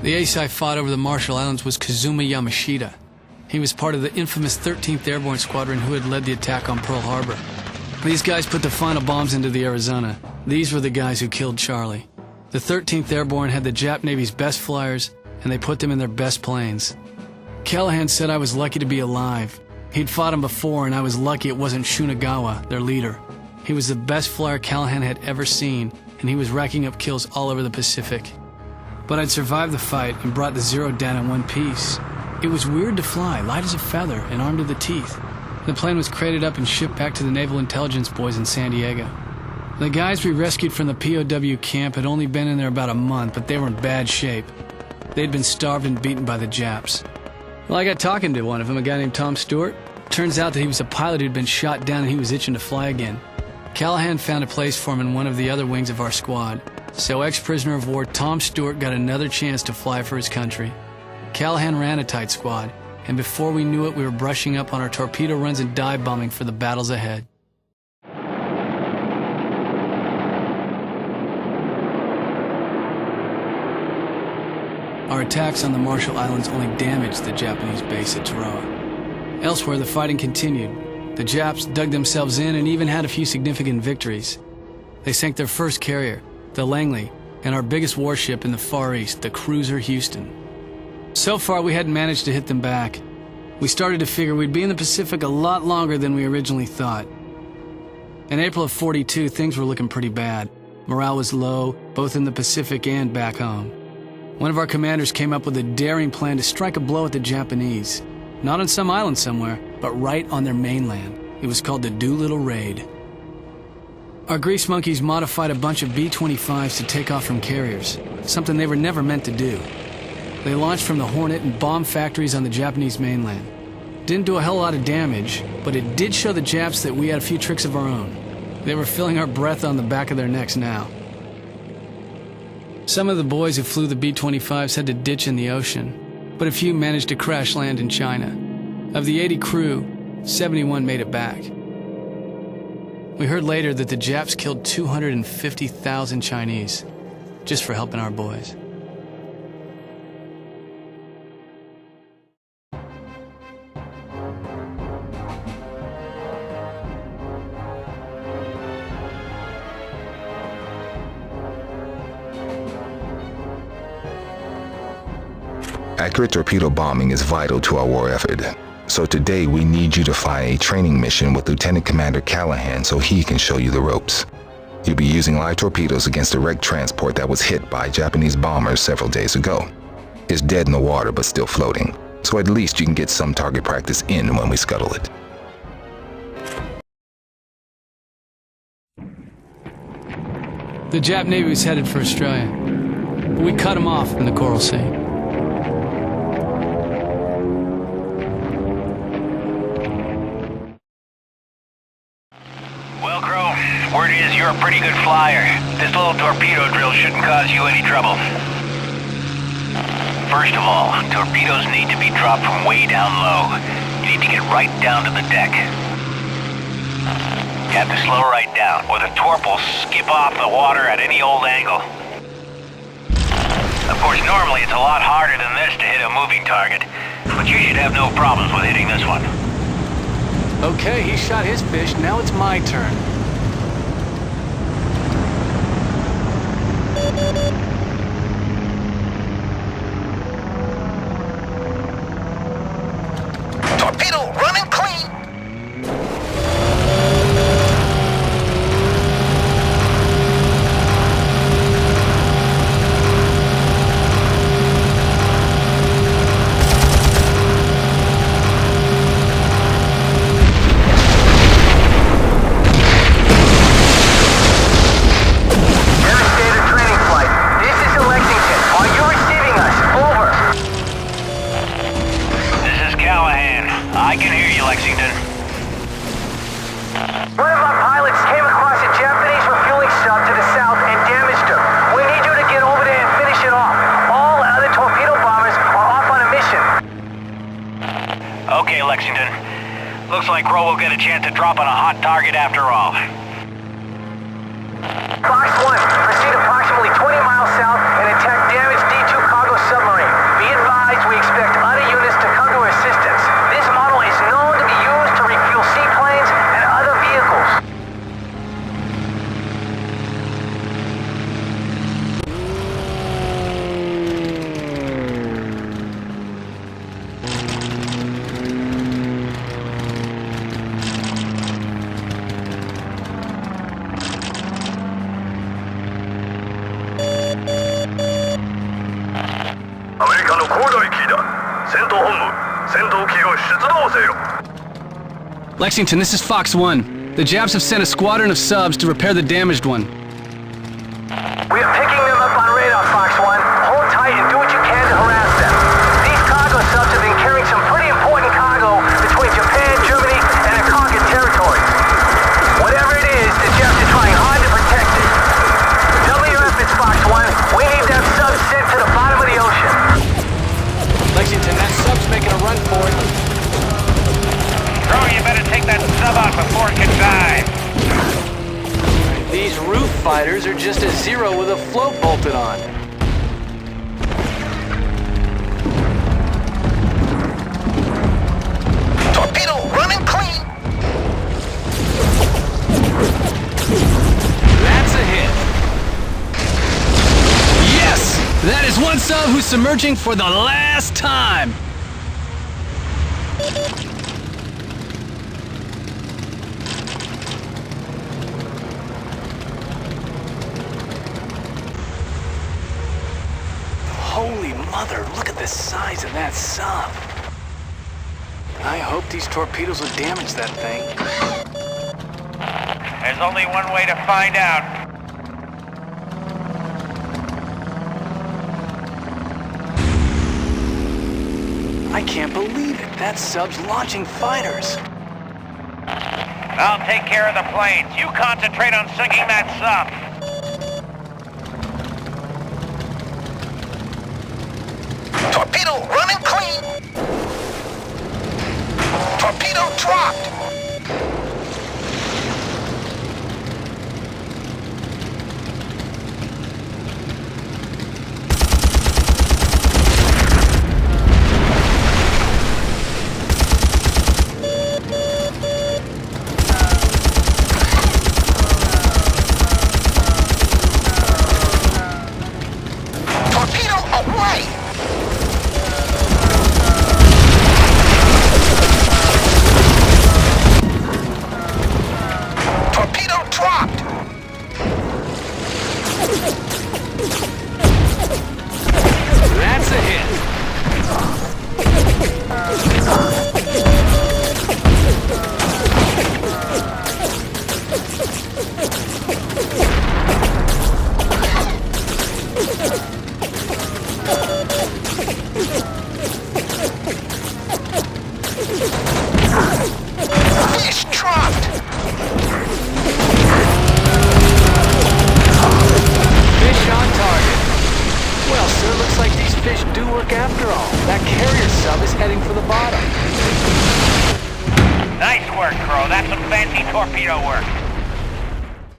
The ace I fought over the Marshall Islands was Kazuma Yamashita. He was part of the infamous 13th Airborne Squadron who had led the attack on Pearl Harbor. These guys put the final bombs into the Arizona. These were the guys who killed Charlie. The 13th Airborne had the Jap Navy's best flyers, and they put them in their best planes. Callahan said I was lucky to be alive. He'd fought him before, and I was lucky it wasn't Shunagawa, their leader. He was the best flyer Callahan had ever seen, and he was racking up kills all over the Pacific. But I'd survived the fight and brought the Zero down in one piece. It was weird to fly, light as a feather and armed to the teeth. The plane was crated up and shipped back to the Naval Intelligence boys in San Diego. The guys we rescued from the POW camp had only been in there about a month, but they were in bad shape. They'd been starved and beaten by the Japs. Well, I got talking to one of them, a guy named Tom Stewart. Turns out that he was a pilot who'd been shot down and he was itching to fly again. Callahan found a place for him in one of the other wings of our squad. So ex-prisoner of war Tom Stewart got another chance to fly for his country. Callahan ran a tight squad, and before we knew it, we were brushing up on our torpedo runs and dive bombing for the battles ahead. Our attacks on the Marshall Islands only damaged the Japanese base at Tarawa. Elsewhere, the fighting continued. The Japs dug themselves in and even had a few significant victories. They sank their first carrier, the Langley, and our biggest warship in the Far East, the cruiser Houston. So far, we hadn't managed to hit them back. We started to figure we'd be in the Pacific a lot longer than we originally thought. In April of '42, things were looking pretty bad. Morale was low, both in the Pacific and back home. One of our commanders came up with a daring plan to strike a blow at the Japanese. Not on some island somewhere, but right on their mainland. It was called the Doolittle Raid. Our grease monkeys modified a bunch of B-25s to take off from carriers, something they were never meant to do. They launched from the Hornet and bombed factories on the Japanese mainland. Didn't do a hell lot of damage, but it did show the Japs that we had a few tricks of our own. They were feeling our breath on the back of their necks now. Some of the boys who flew the B-25s had to ditch in the ocean, but a few managed to crash land in China. Of the 80 crew, 71 made it back. We heard later that the Japs killed 250,000 Chinese, just for helping our boys. Accurate torpedo bombing is vital to our war effort. So today we need you to fly a training mission with Lieutenant Commander Callahan so he can show you the ropes. You'll be using live torpedoes against a wrecked transport that was hit by Japanese bombers several days ago. It's dead in the water but still floating, so at least you can get some target practice in when we scuttle it. The Jap Navy was headed for Australia, but we cut them off in the Coral Sea. Word is you're a pretty good flyer. This little torpedo drill shouldn't cause you any trouble. First of all, torpedoes need to be dropped from way down low. You need to get right down to the deck. You have to slow right down, or the torp will skip off the water at any old angle. Of course, normally it's a lot harder than this to hit a moving target, but you should have no problems with hitting this one. Okay, he shot his fish, now it's my turn. Torpedo running clean! I can hear you, Lexington. One of our pilots came across a Japanese refueling sub to the south and damaged her. We need you to get over there and finish it off. All other torpedo bombers are off on a mission. Okay, Lexington. Looks like Crow will get a chance to drop on a hot target after all. Fox 1, proceed approximately 20 miles south and attack damaged D2 cargo submarine. Lexington, this is Fox 1. The Japs have sent a squadron of subs to repair the damaged one. We are picking them up on radar, Fox 1. Hold tight and do what you can to harass them. These cargo subs have been carrying some pretty important cargo between Japan, Germany, and the conquered territories. Whatever it is, the Japs are trying hard to protect it. Double your efforts, Fox 1. We need them subs sent to the bottom of the ocean. Lexington, that sub's making a run for it. Bro, you better take that sub out before it can dive. These roof fighters are just a Zero with a float bolted on. Torpedo, running clean! That's a hit. Yes! That is one sub who's submerging for the last time. Holy mother, look at the size of that sub. I hope these torpedoes will damage that thing. There's only one way to find out. I can't believe it. That sub's launching fighters. I'll take care of the planes. You concentrate on sinking that sub. Torpedo, running clean! Torpedo dropped! Torpedo away! Torpedo dropped! That's a hit. Fish dropped! Fish on target. Well, sir, looks like these fish do work after all. That carrier sub is heading for the bottom. Nice work, Crow. That's some fancy torpedo work.